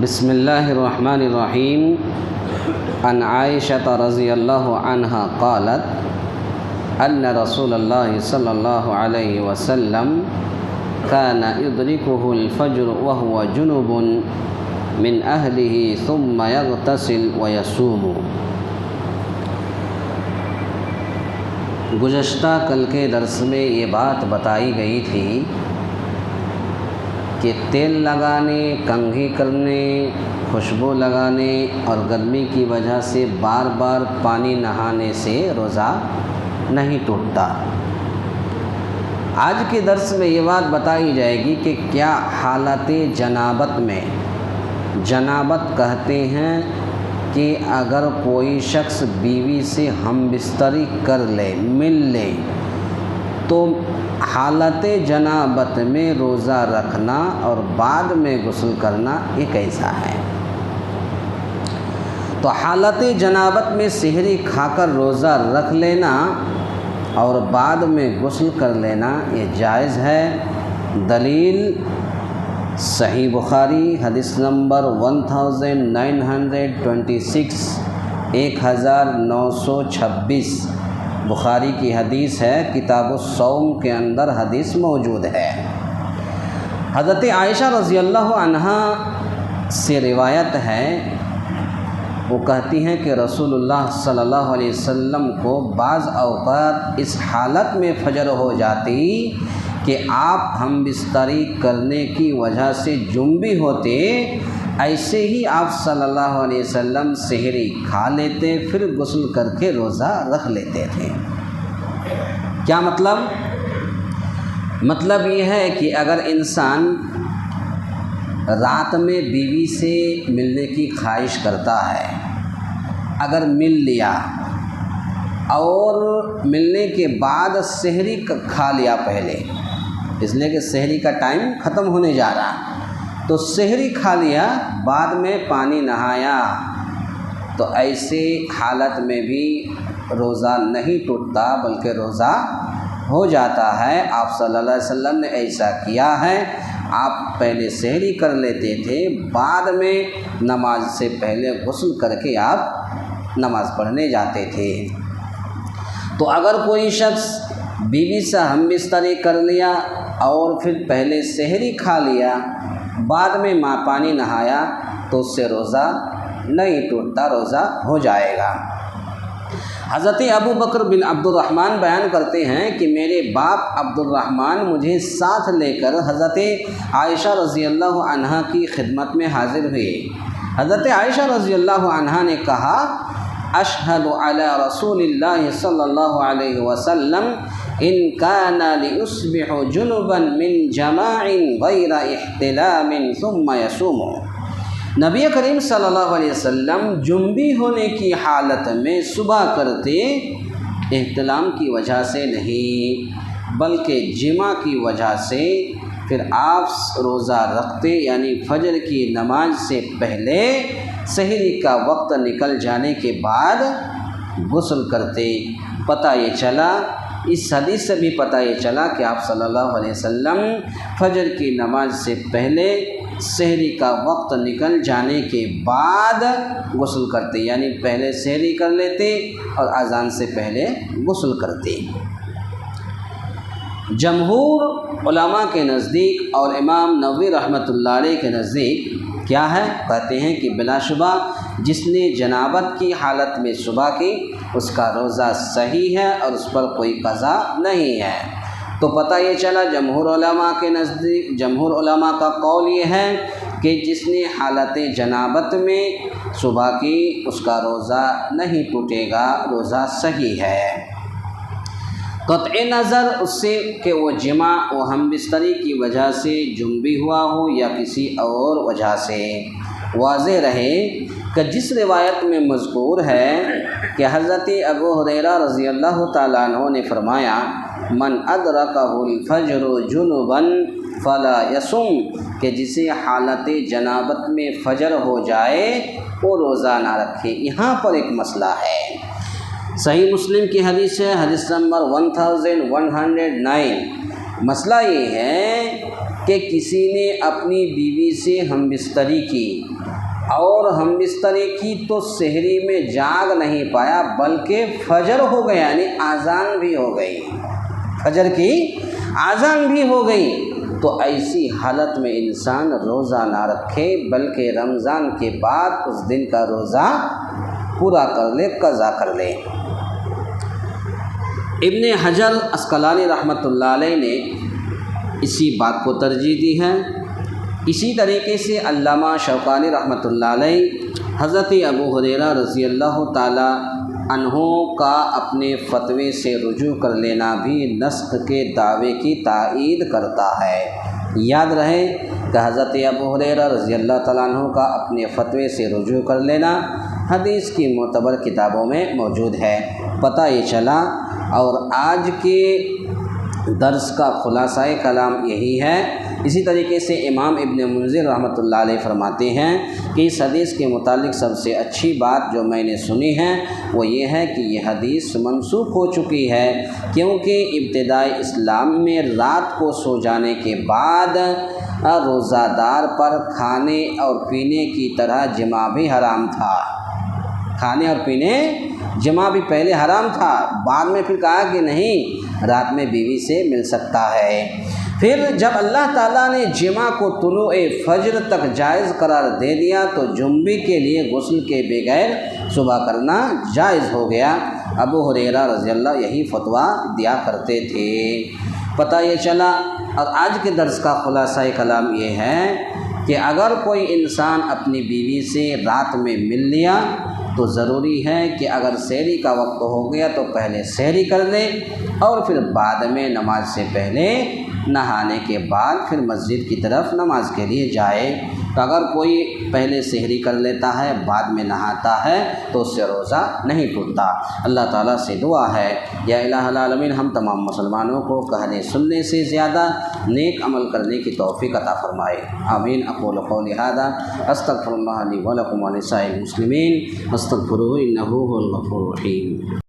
بسم اللہ الرحمن الرحیم عن عائشة رضی اللہ عنہا قالت ان رسول اللہ صلی اللہ علیہ وسلم كان يدركه الفجر وهو جنب من أهله ثم يغتسل ويصوم۔ گزشتہ کل کے درس میں یہ بات بتائی گئی تھی کہ تیل لگانے، کنگھی کرنے، خوشبو لگانے اور گرمی کی وجہ سے بار بار پانی نہانے سے روزہ نہیں ٹوٹتا۔ آج کے درس میں یہ بات بتائی جائے گی کہ کیا حالت جنابت میں، جنابت کہتے ہیں کہ اگر کوئی شخص بیوی سے ہم بستری کر لے، مل لے، تو حالت جنابت میں روزہ رکھنا اور بعد میں غسل کرنا یہ کیسا ہے؟ تو حالت جنابت میں سحری کھا کر روزہ رکھ لینا اور بعد میں غسل کر لینا یہ جائز ہے۔ دلیل صحیح بخاری حدیث نمبر 1926 1926 بخاری کی حدیث ہے، کتاب الصوم کے اندر حدیث موجود ہے۔ حضرت عائشہ رضی اللہ عنہا سے روایت ہے، وہ کہتی ہیں کہ رسول اللہ صلی اللہ علیہ وسلم کو بعض اوقات اس حالت میں فجر ہو جاتی کہ آپ ہم بستری کرنے کی وجہ سے جنبی ہوتے، ایسے ہی آپ صلی اللہ علیہ وسلم سحری کھا لیتے، پھر غسل کر کے روزہ رکھ لیتے تھے۔ کیا مطلب؟ مطلب یہ ہے کہ اگر انسان رات میں بیوی سے ملنے کی خواہش کرتا ہے، اگر مل لیا اور ملنے کے بعد سحری کھا لیا پہلے، اس لیے کہ سحری کا ٹائم ختم ہونے جا رہا، تو سحری کھا لیا بعد میں پانی نہایا، تو ایسے حالت میں بھی روزہ نہیں ٹوٹتا بلکہ روزہ ہو جاتا ہے۔ آپ صلی اللہ علیہ وسلم نے ایسا کیا ہے، آپ پہلے سحری کر لیتے تھے، بعد میں نماز سے پہلے غسل کر کے آپ نماز پڑھنے جاتے تھے۔ تو اگر کوئی شخص بیوی سے ہم بستری کر لیا اور پھر پہلے سحری کھا لیا، بعد میں پانی نہایا، تو اس سے روزہ نہیں ٹوٹتا، روزہ ہو جائے گا۔ حضرت ابو بکر بن عبد الرحمن بیان کرتے ہیں کہ میرے باپ عبد الرحمن مجھے ساتھ لے کر حضرت عائشہ رضی اللہ عنہا کی خدمت میں حاضر ہوئے۔ حضرت عائشہ رضی اللہ عنہا نے کہا، اشہد علی رسول اللہ صلی اللہ علیہ وسلم ان کان لیصبح جنبا من جماع غیر احتلام ثم یصوم۔ نبی کریم صلی اللہ علیہ وسلم جنبی ہونے کی حالت میں صبح کرتے، احتلام کی وجہ سے نہیں بلکہ جماع کی وجہ سے، پھر آپ روزہ رکھتے، یعنی فجر کی نماز سے پہلے سحری کا وقت نکل جانے کے بعد غسل کرتے۔ پتہ یہ چلا، اس حدیث سے بھی پتہ یہ چلا کہ آپ صلی اللہ علیہ وسلم فجر کی نماز سے پہلے سحری کا وقت نکل جانے کے بعد غسل کرتے، یعنی پہلے سحری کر لیتے اور اذان سے پہلے غسل کرتے۔ جمہور علماء کے نزدیک اور امام نووی رحمۃ اللہ علیہ کے نزدیک کیا ہے؟ کہتے ہیں کہ بلا شبہ جس نے جنابت کی حالت میں صبح کی، اس کا روزہ صحیح ہے اور اس پر کوئی قضا نہیں ہے۔ تو پتہ یہ چلا جمہور علماء کے نزدیک، جمہور علماء کا قول یہ ہے کہ جس نے حالت جنابت میں صبح کی، اس کا روزہ نہیں ٹوٹے گا، روزہ صحیح ہے۔ قطع نظر اس سے کہ وہ جماع و ہم بستری کی وجہ سے جنبی ہوا ہو یا کسی اور وجہ سے، واضح رہے کہ جس روایت میں مذکور ہے کہ حضرت ابو ہریرہ رضی اللہ تعالیٰ عنہ نے فرمایا، من ادرکہ الفجر جنبا فلا یصم، کہ جسے حالت جنابت میں فجر ہو جائے وہ روزہ نہ رکھے۔ یہاں پر ایک مسئلہ ہے، صحیح مسلم کی حدیث ہے، حدیث نمبر 1109۔ مسئلہ یہ ہے کہ کسی نے اپنی بیوی سے ہم بستری کی اور ہم بستری کی تو سحری میں جاگ نہیں پایا بلکہ فجر ہو گیا، یعنی اذان بھی ہو گئی، فجر کی اذان بھی ہو گئی، تو ایسی حالت میں انسان روزہ نہ رکھے بلکہ رمضان کے بعد اس دن کا روزہ پورا کر لے، قضا کر لے۔ ابن حجر عسقلانی رحمۃ اللہ علیہ نے اسی بات کو ترجیح دی ہے۔ اسی طریقے سے علامہ شوکانی رحمۃ اللہ علیہ حضرت ابو ہریرہ رضی اللہ تعالی عنہ کا اپنے فتوے سے رجوع کر لینا بھی نسخ کے دعوے کی تائید کرتا ہے۔ یاد رہے کہ حضرت ابو ہریرہ رضی اللہ تعالیٰ عنہ کا اپنے فتوے سے رجوع کر لینا حدیث کی معتبر کتابوں میں موجود ہے۔ پتہ یہ چلا، اور آج کے درس کا خلاصہ کلام یہی ہے۔ اسی طریقے سے امام ابن منذر رحمۃ اللہ علیہ فرماتے ہیں کہ اس حدیث کے متعلق سب سے اچھی بات جو میں نے سنی ہے وہ یہ ہے کہ یہ حدیث منسوخ ہو چکی ہے، کیونکہ ابتدائی اسلام میں رات کو سو جانے کے بعد روزہ دار پر کھانے اور پینے کی طرح جماع بھی حرام تھا۔ کھانے اور پینے جماع بھی پہلے حرام تھا، بعد میں پھر کہا کہ نہیں، رات میں بیوی سے مل سکتا ہے۔ پھر جب اللہ تعالیٰ نے جماع کو طلوع فجر تک جائز قرار دے دیا تو جنبی کے لیے غسل کے بغیر صبح کرنا جائز ہو گیا۔ ابو ہریرہ رضی اللہ یہی فتویٰ دیا کرتے تھے۔ پتہ یہ چلا، اور آج کے درس کا خلاصہ کلام یہ ہے کہ اگر کوئی انسان اپنی بیوی سے رات میں مل لیا تو ضروری ہے کہ اگر سحری کا وقت ہو گیا تو پہلے سحری کر لے اور پھر بعد میں نماز سے پہلے نہانے کے بعد پھر مسجد کی طرف نماز کے لیے جائے۔ تو اگر کوئی پہلے سحری کر لیتا ہے بعد میں نہاتا ہے تو اس سے روزہ نہیں ٹوٹتا۔ اللہ تعالیٰ سے دعا ہے یا الہ العالمین ہم تمام مسلمانوں کو کہنے سننے سے زیادہ نیک عمل کرنے کی توفیق عطا فرمائے، آمین۔ اقول قولی ھذا استغفر اللہ لی ولکم ولسائر المسلمین واستغفروہ انہ ھو الغفور الرحیم۔